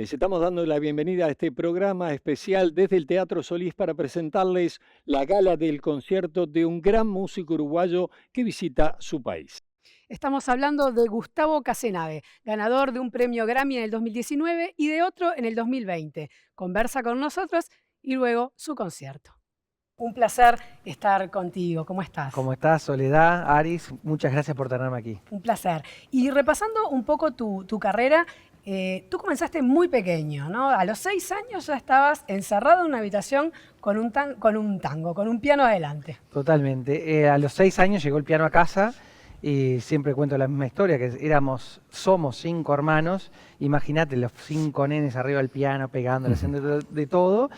Les estamos dando la bienvenida a este programa especial desde el Teatro Solís para presentarles la gala del concierto de un gran músico uruguayo que visita su país. Estamos hablando de Gustavo Casenave, ganador de un premio Grammy en el 2019 y de otro en el 2020. Conversa con nosotros y luego su concierto. Un placer estar contigo. ¿Cómo estás? ¿Cómo estás, Soledad, Aris? Muchas gracias por tenerme aquí. Un placer. Y repasando un poco tu carrera, tú comenzaste muy pequeño, ¿no? A los 6 años ya estabas encerrado en una habitación con un tango, con un piano adelante. Totalmente. A los 6 años llegó el piano a casa y siempre cuento la misma historia, que somos 5 hermanos. Imagínate los 5 nenes arriba del piano, pegándole, haciendo de todo.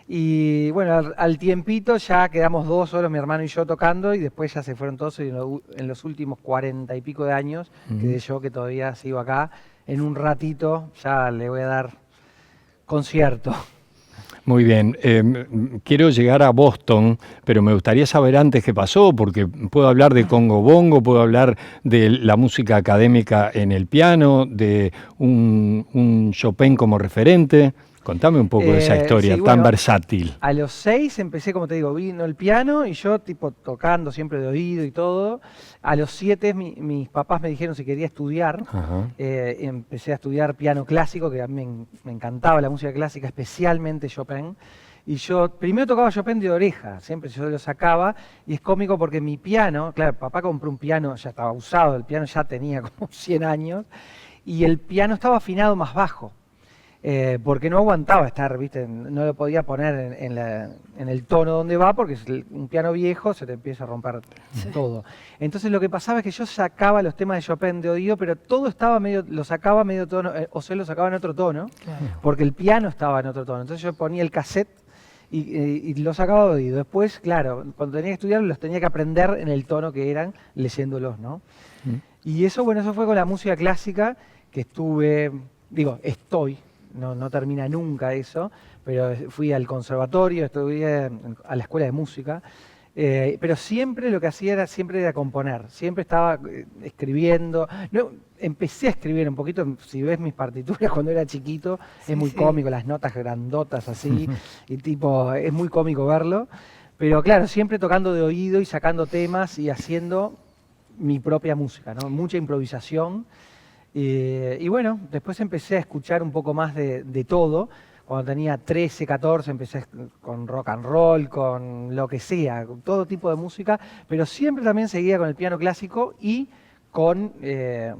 Y bueno, al tiempito ya quedamos 2 solos, mi hermano y yo tocando, y después ya se fueron todos, y en los últimos 40 y pico de años quedé yo, que todavía sigo acá. En un ratito ya le voy a dar concierto. Muy bien, quiero llegar a Boston, pero me gustaría saber antes qué pasó, porque puedo hablar de Congo Bongo, puedo hablar de la música académica en el piano, de un Chopin como referente. Contame un poco de esa historia sí, tan bueno, versátil. A los 6 empecé, como te digo, vino el piano y yo tipo tocando siempre de oído y todo. A los 7 mis papás me dijeron si quería estudiar. Empecé a estudiar piano clásico, que a mí me encantaba la música clásica, especialmente Chopin. Y yo primero tocaba Chopin de oreja, siempre yo lo sacaba, y es cómico porque mi piano, claro, papá compró un piano, ya estaba usado, el piano ya tenía como 100 años, y el piano estaba afinado más bajo. Porque no aguantaba estar, ¿viste? No lo podía poner en el tono donde va, porque un piano viejo se te empieza a romper todo. Entonces lo que pasaba es que yo sacaba los temas de Chopin de oído, pero todo estaba lo sacaba medio tono, o sea, lo sacaba en otro tono, porque el piano estaba en otro tono. Entonces yo ponía el cassette y lo sacaba de oído. Después, claro, cuando tenía que estudiar, los tenía que aprender en el tono que eran, leyéndolos, ¿no? Y eso, bueno, eso fue con la música clásica, que estoy. No termina nunca eso, pero fui al conservatorio, estudié a la escuela de música, pero siempre lo que hacía era componer, siempre estaba escribiendo. No, empecé a escribir un poquito, si ves mis partituras cuando era chiquito, es muy cómico, las notas grandotas así, y tipo, es muy cómico verlo, pero claro, siempre tocando de oído y sacando temas y haciendo mi propia música, ¿no? Mucha improvisación. Y bueno, después empecé a escuchar un poco más de todo. Cuando tenía 13, 14 empecé con rock and roll, con lo que sea, con todo tipo de música, pero siempre también seguía con el piano clásico y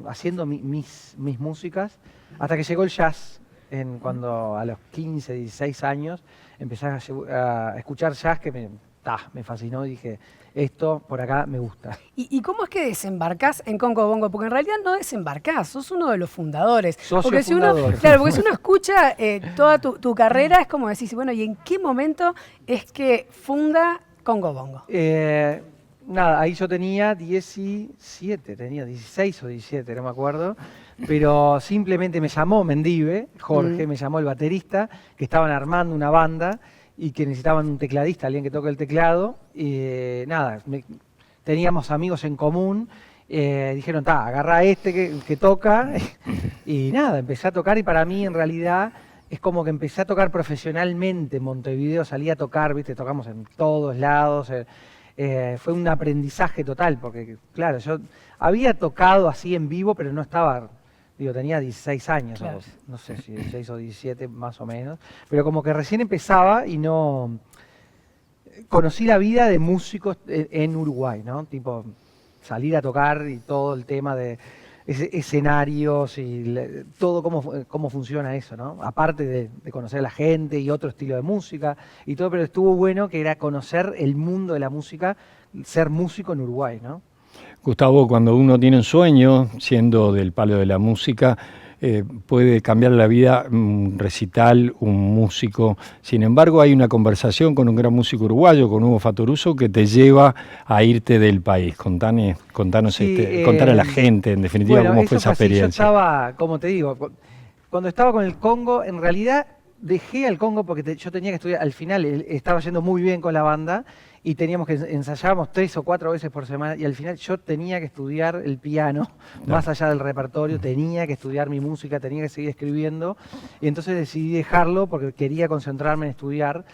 haciendo mis músicas, hasta que llegó el jazz. Cuando a los 15, 16 años empecé a escuchar jazz, que me fascinó y dije, esto por acá me gusta. ¿Y cómo es que desembarcás en Congo Bongo? Porque en realidad no desembarcás, sos uno de los fundadores. Porque si uno escucha toda tu carrera, es como decís, bueno, ¿y en qué momento es que funda Congo Bongo? Nada, ahí yo tenía 16 o 17, no me acuerdo. Pero simplemente me llamó Mendive, Jorge, me llamó el baterista, que estaban armando una banda y que necesitaban un tecladista, alguien que toque el teclado. Y nada, teníamos amigos en común, dijeron, agarra que toca. Y nada, empecé a tocar, y para mí en realidad es como que empecé a tocar profesionalmente en Montevideo, salí a tocar, ¿viste? Tocamos en todos lados. Fue un aprendizaje total, porque claro, yo había tocado así en vivo, pero no estaba... tenía 16 años, claro. No sé si 16 o 17 más o menos, pero como que recién empezaba y no... Conocí la vida de músicos en Uruguay, ¿no? Tipo, salir a tocar y todo el tema de escenarios y todo cómo funciona eso, ¿no? Aparte de conocer a la gente y otro estilo de música y todo, pero estuvo bueno, que era conocer el mundo de la música, ser músico en Uruguay, ¿no? Gustavo, cuando uno tiene un sueño, siendo del palo de la música, puede cambiar la vida un recital, un músico. Sin embargo, hay una conversación con un gran músico uruguayo, con Hugo Fatoruso, que te lleva a irte del país. Contanos, contar a la gente, en definitiva, cómo fue esa experiencia. Yo estaba, como te digo, cuando estaba con el Congo, en realidad dejé al Congo porque yo tenía que estudiar, al final estaba yendo muy bien con la banda y teníamos que ensayábamos 3 o 4 veces por semana y al final yo tenía que estudiar el piano, más allá del repertorio, tenía que estudiar mi música, tenía que seguir escribiendo y entonces decidí dejarlo porque quería concentrarme en estudiar.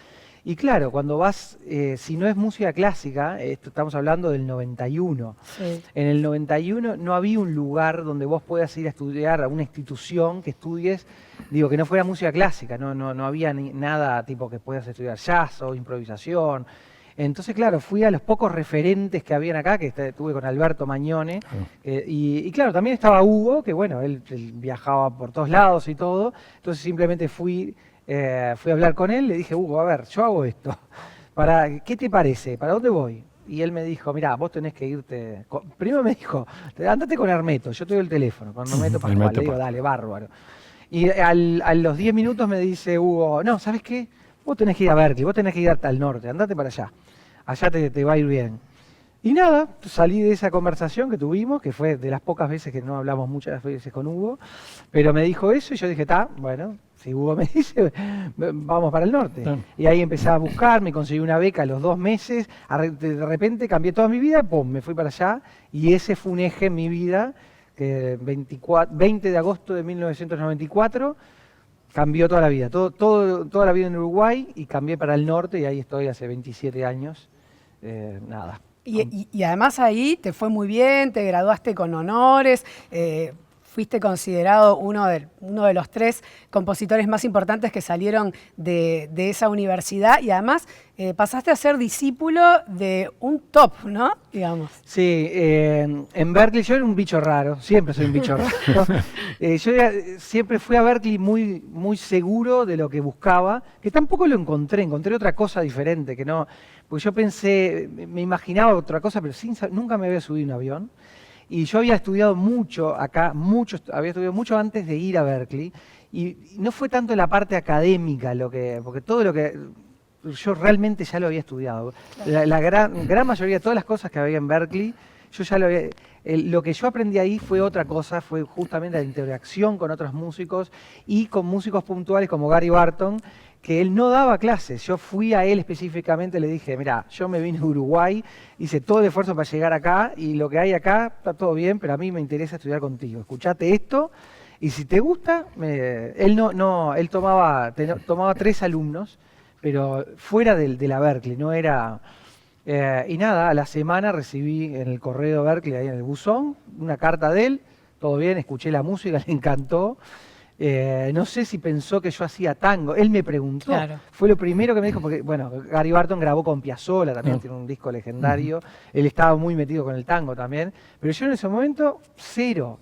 Y claro, cuando vas, si no es música clásica, estamos hablando del 91. Sí. En el 91 no había un lugar donde vos puedas ir a estudiar a una institución que estudies, digo, que no fuera música clásica, no había nada tipo que puedas estudiar jazz o improvisación. Entonces, claro, fui a los pocos referentes que habían acá, que estuve con Alberto Magnone, y claro, también estaba Hugo, que bueno, él viajaba por todos lados y todo, entonces simplemente fui a hablar con él, le dije, Hugo, a ver, yo hago esto, ¿qué te parece? ¿Para dónde voy? Y él me dijo, mirá, vos tenés que irte... Primero me dijo, andate con Hermeto, yo te doy el teléfono, con Hermeto Pascual. Le digo, dale, bárbaro. Y a los 10 minutos me dice Hugo, no, ¿sabes qué? Vos tenés que ir a Berkeley, vos tenés que ir al norte, andate para allá. Allá te va a ir bien. Y nada, salí de esa conversación que tuvimos, que fue de las pocas veces que no hablamos muchas veces con Hugo, pero me dijo eso y yo dije, bueno, si Hugo me dice, vamos para el norte. Y ahí empecé a buscar, me conseguí una beca a los 2 meses, de repente cambié toda mi vida, pum, me fui para allá y ese fue un eje en mi vida, que 20 de agosto de 1994 cambió toda la vida, toda la vida en Uruguay y cambié para el norte y ahí estoy hace 27 años, nada. Y además ahí te fue muy bien, te graduaste con honores, fuiste considerado uno de los 3 compositores más importantes que salieron de esa universidad y además pasaste a ser discípulo de un top, ¿no? Digamos. Sí, en Berkeley yo era un bicho raro, siempre soy un bicho raro. Yo siempre fui a Berkeley muy, muy seguro de lo que buscaba, que tampoco lo encontré otra cosa diferente, que no, porque yo pensé, me imaginaba otra cosa, pero nunca me había subido un avión. Y yo había estudiado mucho acá, había estudiado mucho antes de ir a Berkeley, y no fue tanto la parte académica porque todo lo que yo realmente ya lo había estudiado. La gran mayoría de todas las cosas que había en Berkeley, yo ya lo había... Lo que yo aprendí ahí fue otra cosa, fue justamente la interacción con otros músicos y con músicos puntuales como Gary Barton, que él no daba clases. Yo fui a él específicamente, le dije, mira, yo me vine de Uruguay, hice todo el esfuerzo para llegar acá y lo que hay acá está todo bien, pero a mí me interesa estudiar contigo. Escuchate esto y si te gusta, él él tomaba 3 alumnos, pero fuera de la Berkeley, no era... y nada, a la semana recibí en el correo de Berkeley, ahí en el buzón, una carta de él, todo bien, escuché la música, le encantó. No sé si pensó que yo hacía tango, él me preguntó, claro. Fue lo primero que me dijo, porque bueno, Gary Barton grabó con Piazzolla, también tiene un disco legendario, él estaba muy metido con el tango también, pero yo en ese momento cero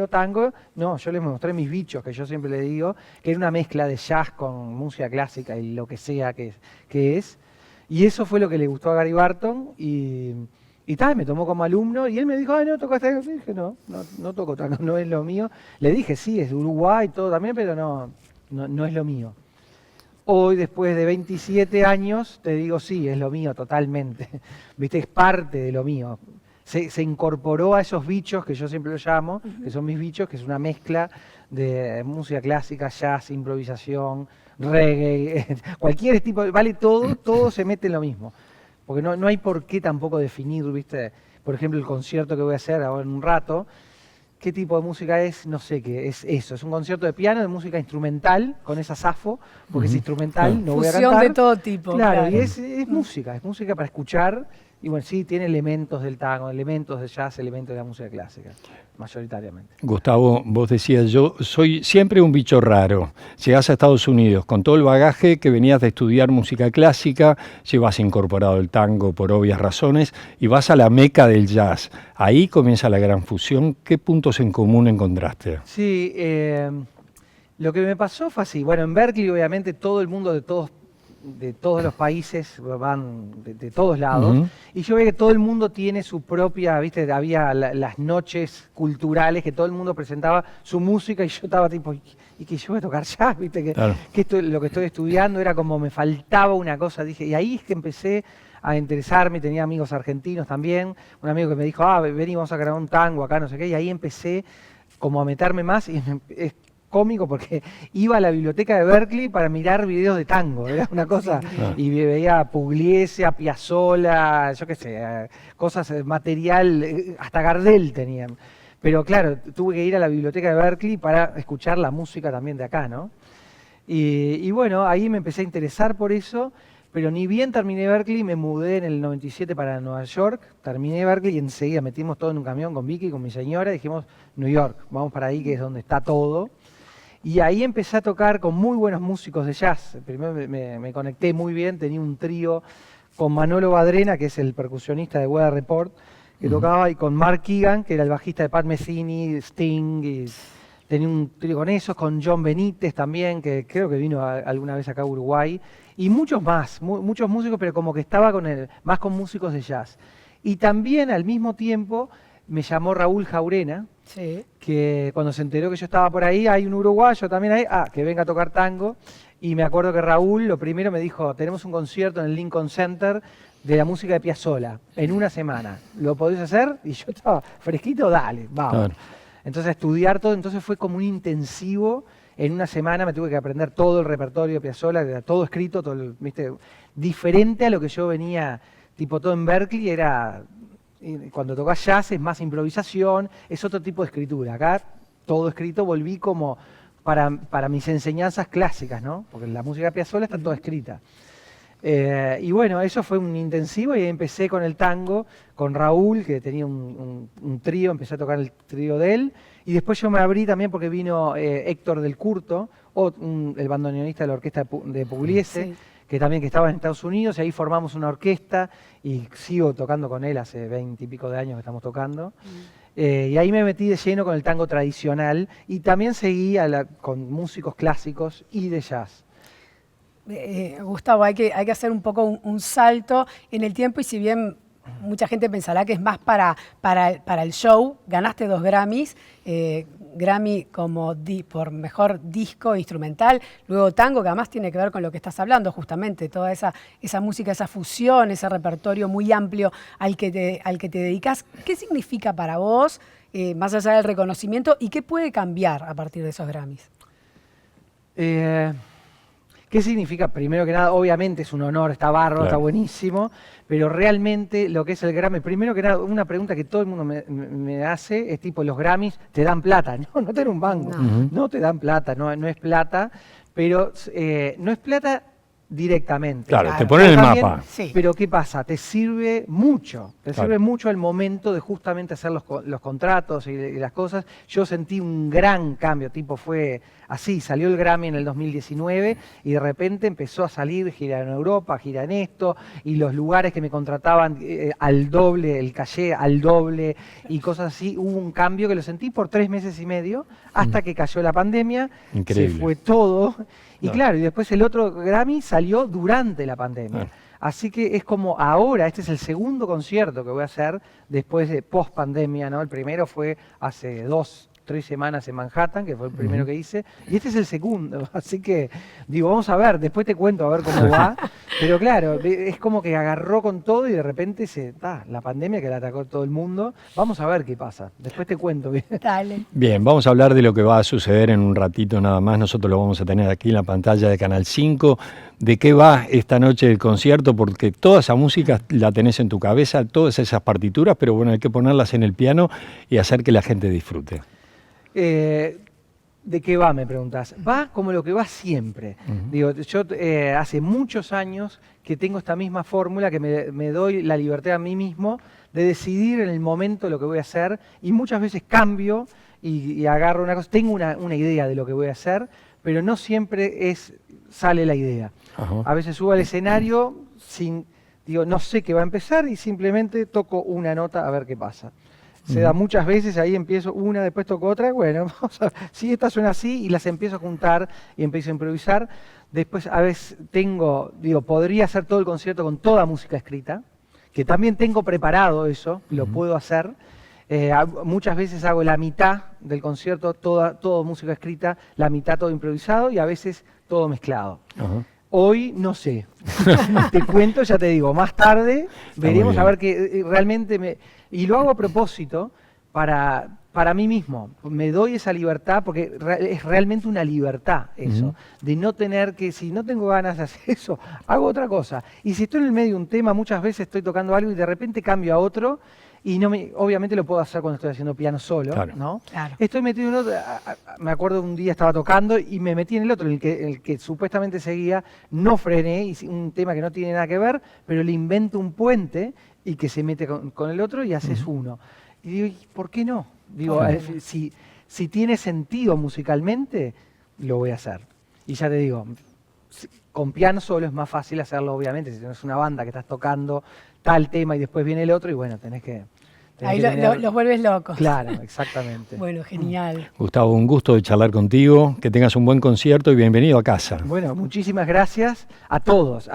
tango, no, yo les mostré mis bichos, que yo siempre le digo, que era una mezcla de jazz con música clásica y lo que sea que es. Y eso fue lo que le gustó a Gary Barton y me tomó como alumno y él me dijo, no toco tango. Y dije, no toco tango, no es lo mío. Le dije, sí, es de Uruguay y todo también, pero no es lo mío. Hoy, después de 27 años, te digo, sí, es lo mío totalmente. Viste, es parte de lo mío. Se incorporó a esos bichos que yo siempre los llamo, que son mis bichos, que es una mezcla de música clásica, jazz, improvisación, reggae, cualquier tipo, vale todo se mete en lo mismo. Porque no hay por qué tampoco definir, ¿viste? Por ejemplo, el concierto que voy a hacer ahora en un rato, ¿qué tipo de música es? No sé qué, es eso. Es un concierto de piano, de música instrumental, con esa zafo, porque es instrumental, no voy a cantar. Fusión de todo tipo. Claro, y es música para escuchar. Y bueno, sí, tiene elementos del tango, elementos de jazz, elementos de la música clásica, mayoritariamente. Gustavo, vos decías, yo soy siempre un bicho raro. Llegás a Estados Unidos con todo el bagaje que venías de estudiar música clásica, llevas incorporado el tango por obvias razones y vas a la meca del jazz. Ahí comienza la gran fusión. ¿Qué puntos en común encontraste? Sí, lo que me pasó fue así. Bueno, en Berkeley obviamente todo el mundo de todos los países van de todos lados, y yo veía que todo el mundo tiene su propia, viste, había las noches culturales que todo el mundo presentaba su música y yo estaba tipo, y que yo voy a tocar jazz, viste, que lo que estoy estudiando era como me faltaba una cosa, dije, y ahí es que empecé a interesarme, tenía amigos argentinos también, un amigo que me dijo, vení, vamos a grabar un tango acá, no sé qué, y ahí empecé como a meterme más y cómico porque iba a la biblioteca de Berkeley para mirar videos de tango, era una cosa, y veía a Pugliese, a Piazzolla, yo qué sé, cosas, material, hasta Gardel tenían. Pero claro, tuve que ir a la biblioteca de Berkeley para escuchar la música también de acá, ¿no? Y bueno, ahí me empecé a interesar por eso, pero ni bien terminé Berkeley, me mudé en el 97 para Nueva York, terminé Berkeley y enseguida metimos todo en un camión con Vicky, con mi señora, y dijimos, New York, vamos para ahí, que es donde está todo. Y ahí empecé a tocar con muy buenos músicos de jazz. Primero me conecté muy bien, tenía un trío con Manolo Badrena, que es el percusionista de Weather Report, que tocaba, y con Mark Keegan, que era el bajista de Pat Metheny, Sting, y tenía un trío con esos, con John Benítez también, que creo que vino alguna vez acá a Uruguay, y muchos más, muchos músicos, pero como que estaba más con músicos de jazz. Y también al mismo tiempo me llamó Raúl Jaurena, que cuando se enteró que yo estaba por ahí, hay un uruguayo también ahí, que venga a tocar tango. Y me acuerdo que Raúl lo primero me dijo, tenemos un concierto en el Lincoln Center de la música de Piazzolla en una semana. ¿Lo podés hacer? Y yo estaba fresquito, dale, vamos. Claro. Entonces a estudiar todo, entonces fue como un intensivo. En una semana me tuve que aprender todo el repertorio de Piazzolla, todo escrito, todo, ¿viste? Diferente a lo que yo venía, tipo todo en Berkeley, era, cuando tocás jazz es más improvisación, es otro tipo de escritura. Acá todo escrito, volví como para mis enseñanzas clásicas, ¿no? Porque la música de Piazzolla está toda escrita. Y bueno, eso fue un intensivo y ahí empecé con el tango, con Raúl, que tenía un trío, empecé a tocar el trío de él, y después yo me abrí también porque vino Héctor del Curto, el bandoneonista de la orquesta de Pugliese, que también que estaba en Estados Unidos, y ahí formamos una orquesta, y sigo tocando con él, hace 20 y pico de años que estamos tocando. Y ahí me metí de lleno con el tango tradicional, y también seguí con músicos clásicos y de jazz. Gustavo, hay que hacer un poco un salto en el tiempo, y si bien mucha gente pensará que es más para el show, ganaste 2 Grammys, Grammy como por mejor disco instrumental, luego tango, que además tiene que ver con lo que estás hablando, justamente, toda esa música, esa fusión, ese repertorio muy amplio al que te dedicas. ¿Qué significa para vos, más allá del reconocimiento, y qué puede cambiar a partir de esos Grammys? ¿Qué significa? Primero que nada, obviamente es un honor, está bárbaro, claro, está buenísimo, pero realmente lo que es el Grammy, primero que nada, una pregunta que todo el mundo me hace es tipo, los Grammys te dan plata, no te dan un banco, no te dan plata, no es plata, pero no es plata directamente. Claro, te ponen el mapa. Sí. Pero ¿qué pasa? Te sirve mucho, sirve mucho el momento de justamente hacer los contratos y las cosas. Yo sentí un gran cambio, tipo fue así, salió el Grammy en el 2019 y de repente empezó a salir gira en Europa, gira en esto, y los lugares que me contrataban al doble, el caché al doble y cosas así. Hubo un cambio que lo sentí por 3 meses y medio hasta que cayó la pandemia. Increíble. Se fue todo. Y claro, y después el otro Grammy salió durante la pandemia. Así que es como ahora, este es el segundo concierto que voy a hacer después de post-pandemia, ¿no? El primero fue hace 3 semanas en Manhattan, que fue el primero que hice, y este es el segundo. Así que, digo, vamos a ver, después te cuento a ver cómo va. Pero claro, es como que agarró con todo y de repente la pandemia que la atacó todo el mundo. Vamos a ver qué pasa. Después te cuento bien. Dale. Bien, vamos a hablar de lo que va a suceder en un ratito nada más. Nosotros lo vamos a tener aquí en la pantalla de Canal 5. ¿De qué va esta noche el concierto? Porque toda esa música la tenés en tu cabeza, todas esas partituras, pero bueno, hay que ponerlas en el piano y hacer que la gente disfrute. ¿De qué va, me preguntás? Va como lo que va siempre. Digo, yo hace muchos años que tengo esta misma fórmula, que me doy la libertad a mí mismo de decidir en el momento lo que voy a hacer, y muchas veces cambio y agarro una cosa. Tengo una idea de lo que voy a hacer, pero no siempre sale la idea. A veces subo al escenario digo, no sé qué va a empezar y simplemente toco una nota a ver qué pasa. Se da muchas veces, ahí empiezo una, después toco otra, bueno, vamos a ver, sí, esta suena así, y las empiezo a juntar y empiezo a improvisar. Después a veces podría hacer todo el concierto con toda música escrita, que también tengo preparado eso, lo puedo hacer. Muchas veces hago la mitad del concierto, todo música escrita, la mitad todo improvisado, y a veces todo mezclado. Hoy no sé, te cuento, ya te digo, más tarde veremos a ver que realmente y lo hago a propósito para para mí mismo, me doy esa libertad, porque es realmente una libertad eso, de no tener que, si no tengo ganas de hacer eso, hago otra cosa. Y si estoy en el medio de un tema, muchas veces estoy tocando algo y de repente cambio a otro, y obviamente lo puedo hacer cuando estoy haciendo piano solo, claro. ¿no? Claro. Estoy metido en otro, me acuerdo un día estaba tocando y me metí en el otro, el que supuestamente seguía, no frené, y un tema que no tiene nada que ver, pero le invento un puente y que se mete con el otro y haces uno. Y digo, ¿y por qué no? Digo, si tiene sentido musicalmente, lo voy a hacer. Y ya te digo, con piano solo es más fácil hacerlo, obviamente, si tienes una banda que estás tocando tal tema y después viene el otro, y bueno, tenés que... Ahí los vuelves locos. Claro, exactamente. Bueno, genial. Gustavo, un gusto de charlar contigo, que tengas un buen concierto y bienvenido a casa. Bueno, muchísimas gracias a todos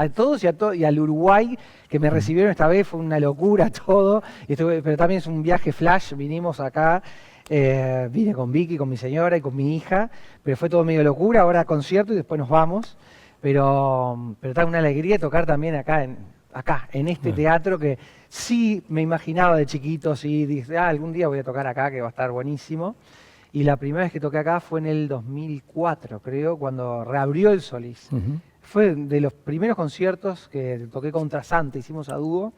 y al Uruguay que me recibieron esta vez, fue una locura todo, pero también es un viaje flash, vinimos acá, vine con Vicky, con mi señora y con mi hija, pero fue todo medio locura, ahora concierto y después nos vamos, pero está una alegría tocar también acá en este teatro que sí me imaginaba de chiquito, sí, dije, algún día voy a tocar acá, que va a estar buenísimo. Y la primera vez que toqué acá fue en el 2004, creo, cuando reabrió el Solís. Fue de los primeros conciertos que toqué con Trasante, hicimos a dúo.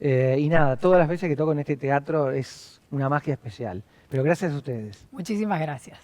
Y nada, todas las veces que toco en este teatro es una magia especial. Pero gracias a ustedes. Muchísimas gracias.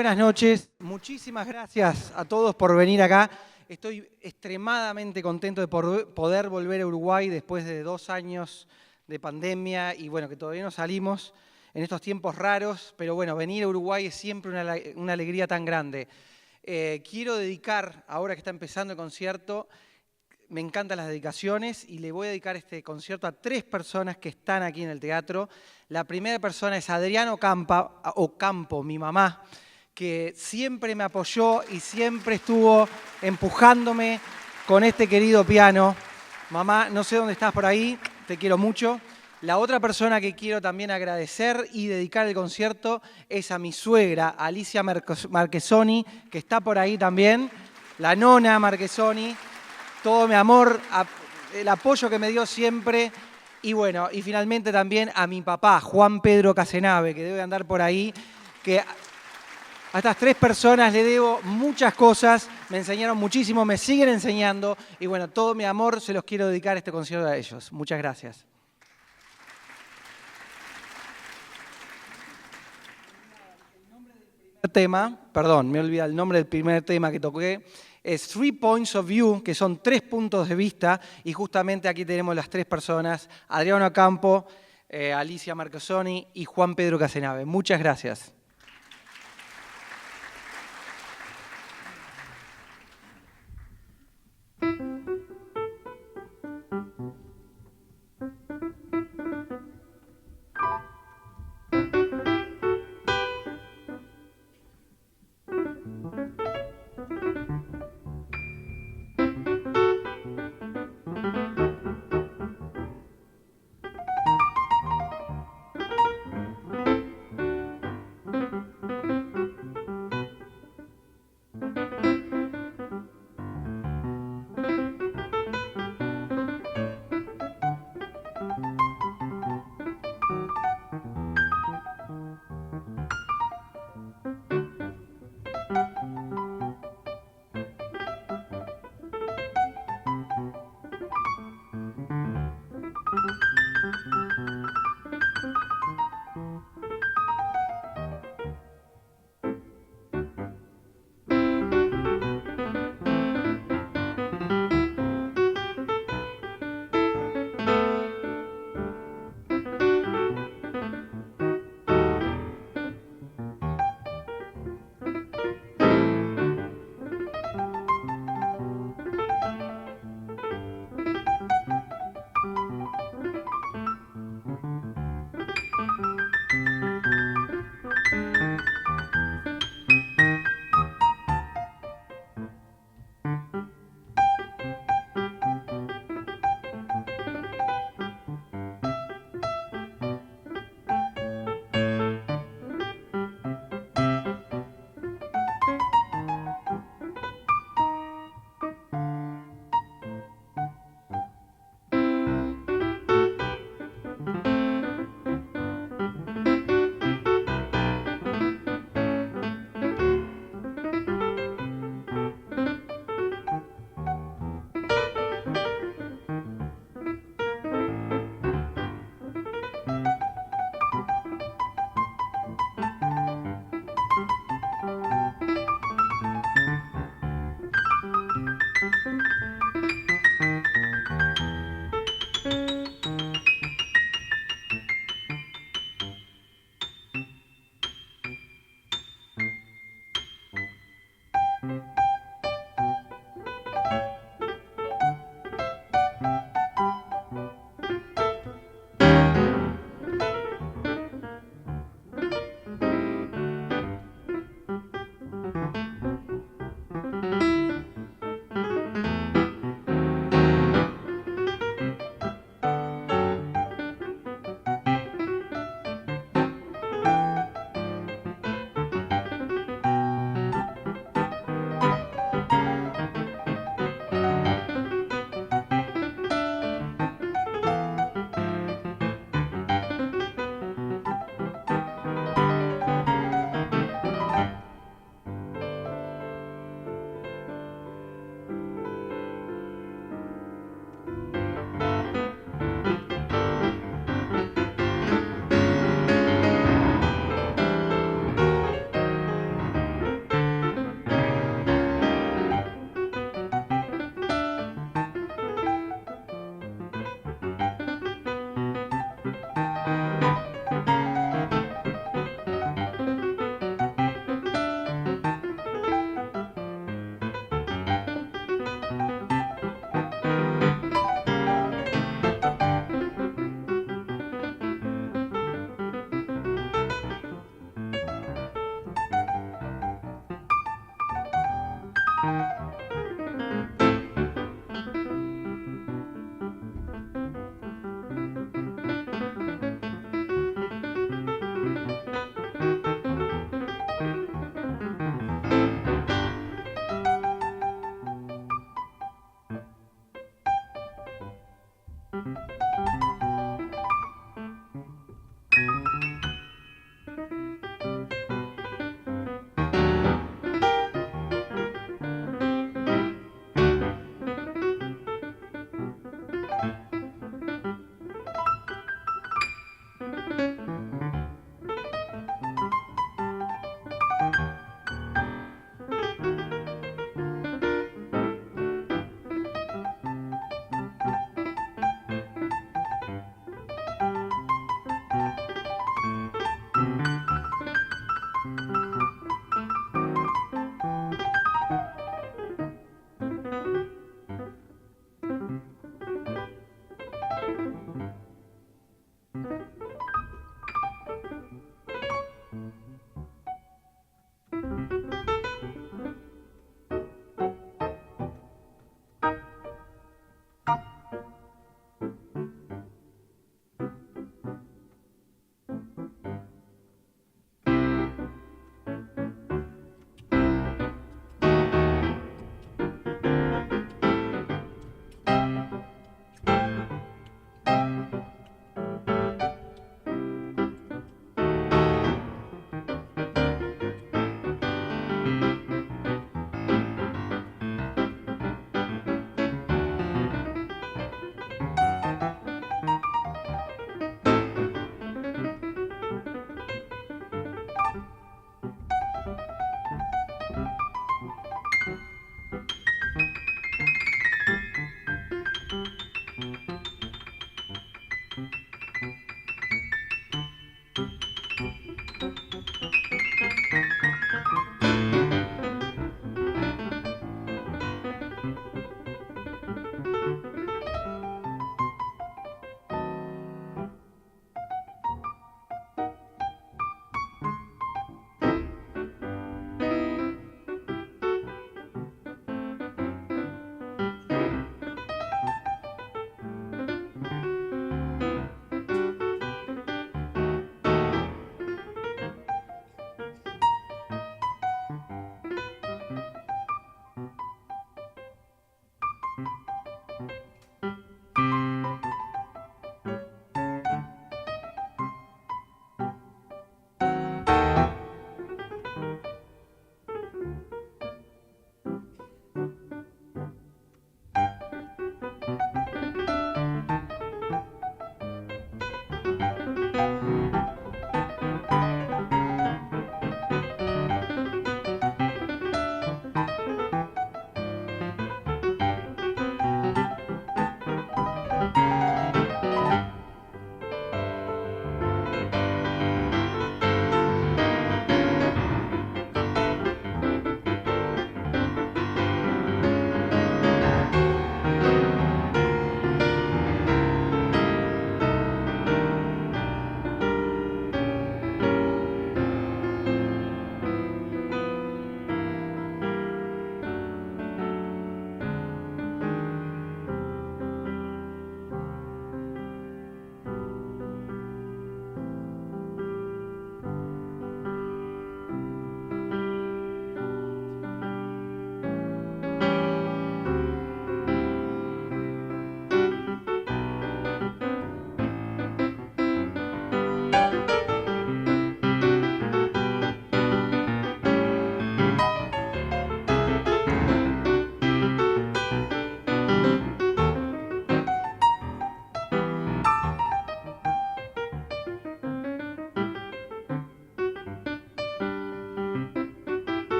buenas noches. Muchísimas gracias a todos por venir acá. Estoy extremadamente contento de poder volver a Uruguay después de 2 años de pandemia y bueno, que todavía no salimos en estos tiempos raros, pero bueno, venir a Uruguay es siempre una alegría tan grande. Quiero dedicar, ahora que está empezando el concierto, me encantan las dedicaciones y le voy a dedicar este concierto a 3 personas que están aquí en el teatro. La primera persona es Adriana Ocampo, mi mamá, que siempre me apoyó y siempre estuvo empujándome con este querido piano. Mamá, no sé dónde estás por ahí, te quiero mucho. La otra persona que quiero también agradecer y dedicar el concierto es a mi suegra, Alicia Marchesoni, que está por ahí también, la nona Marchesoni. Todo mi amor, el apoyo que me dio siempre. Y bueno, y finalmente también a mi papá, Juan Pedro Casenave, que debe andar por ahí, que a estas 3 personas le debo muchas cosas, me enseñaron muchísimo, me siguen enseñando. Y bueno, todo mi amor se los quiero dedicar este concierto a ellos. Muchas gracias. Me olvidé el nombre del primer tema que toqué, es 3 Points of View, que son 3 puntos de vista, y justamente aquí tenemos las 3 personas, Adriana Ocampo, Alicia Marchesoni y Juan Pedro Casenave. Muchas gracias.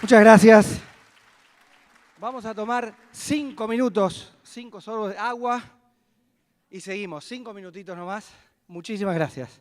Muchas gracias. Vamos a tomar 5 minutos, 5 sorbos de agua y seguimos. 5 minutitos nomás. Muchísimas gracias.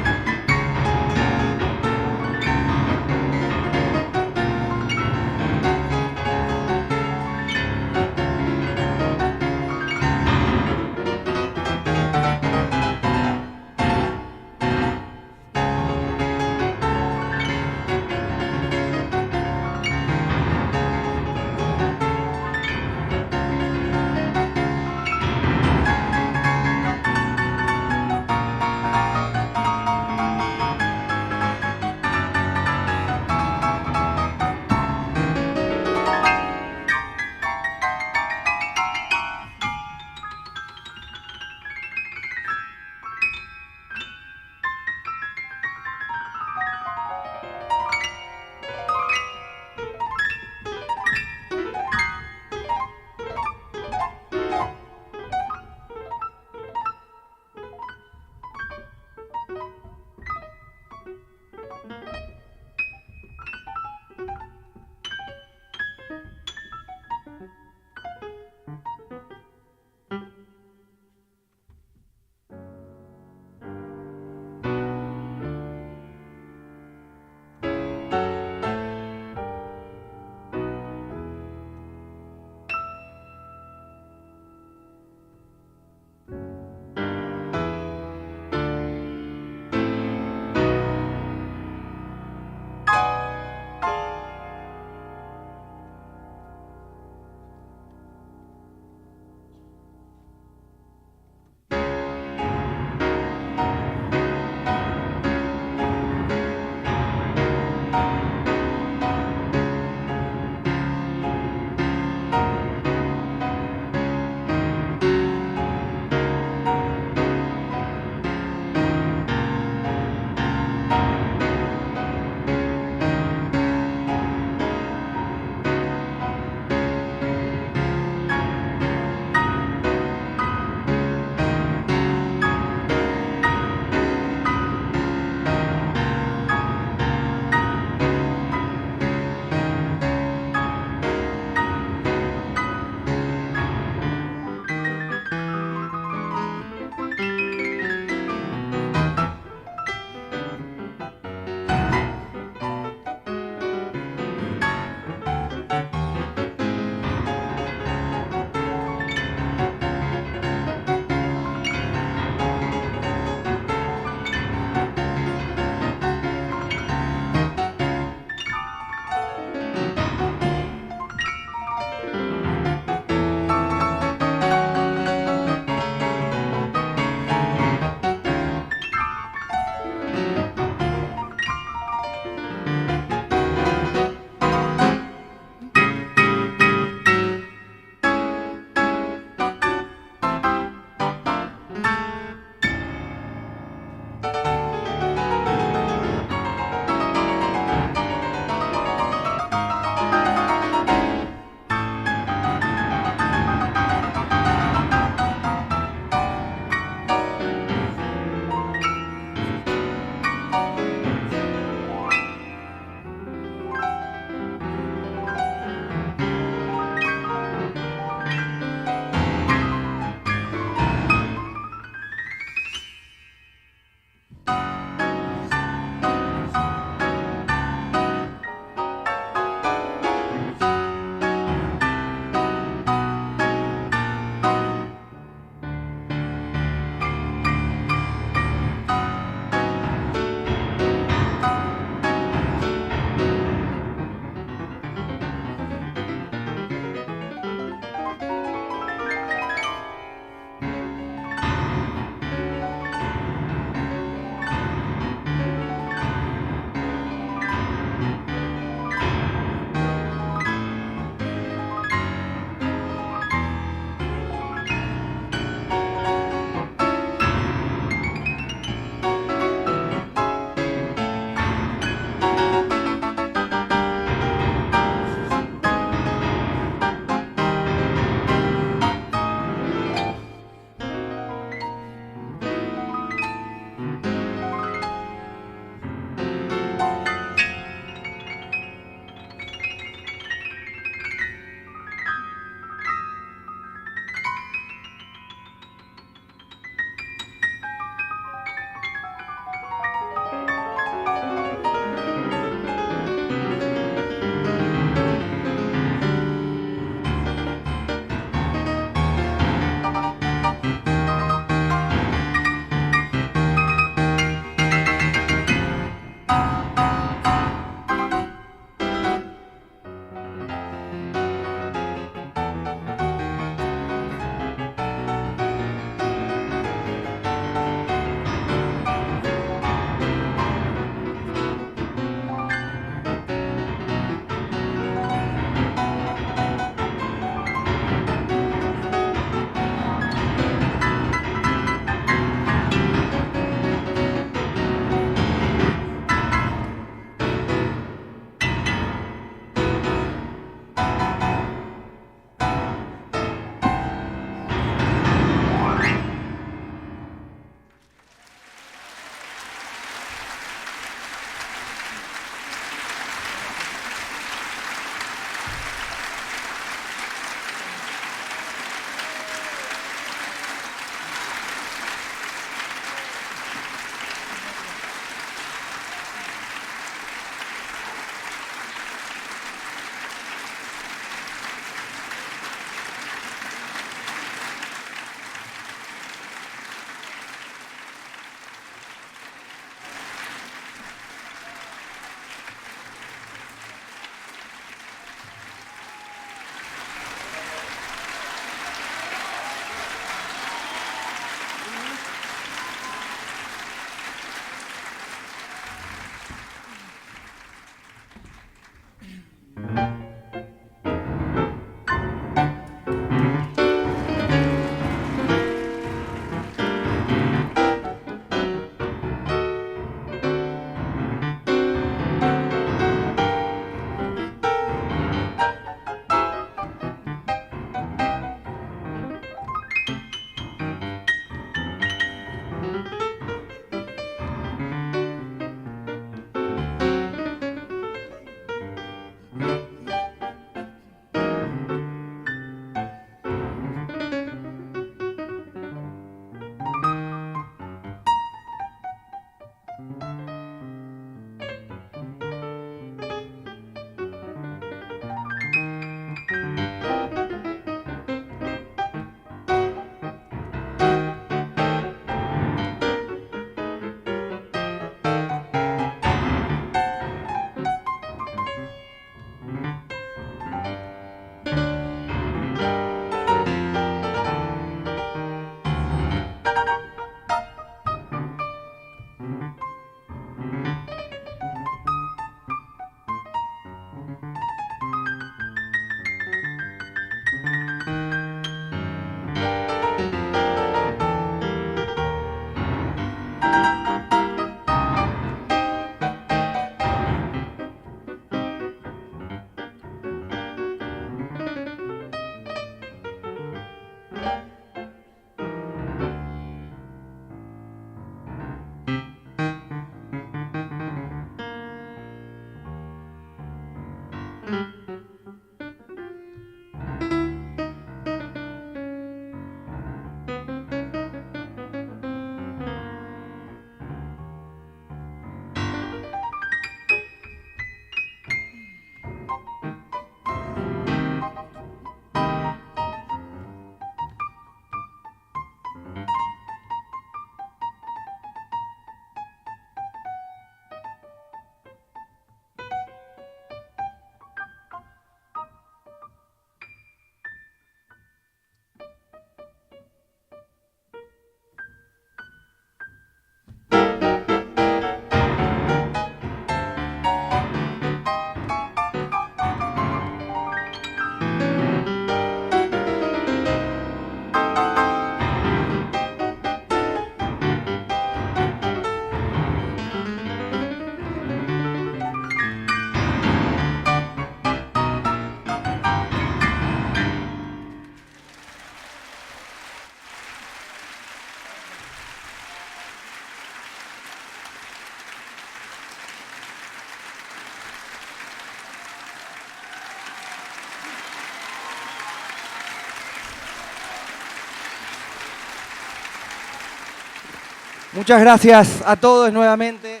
Muchas gracias a todos nuevamente.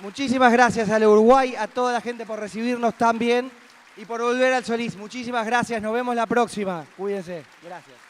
Muchísimas gracias al Uruguay, a toda la gente por recibirnos tan bien y por volver al Solís. Muchísimas gracias. Nos vemos la próxima. Cuídense. Gracias.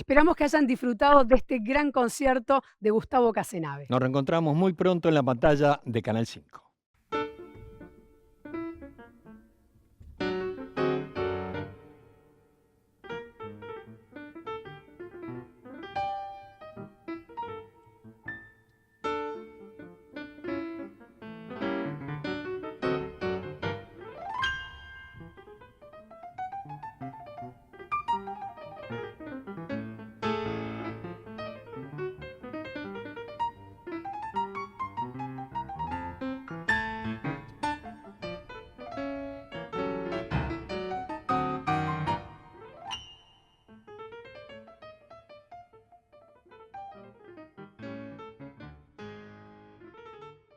Esperamos que hayan disfrutado de este gran concierto de Gustavo Casenave. Nos reencontramos muy pronto en la pantalla de Canal 5.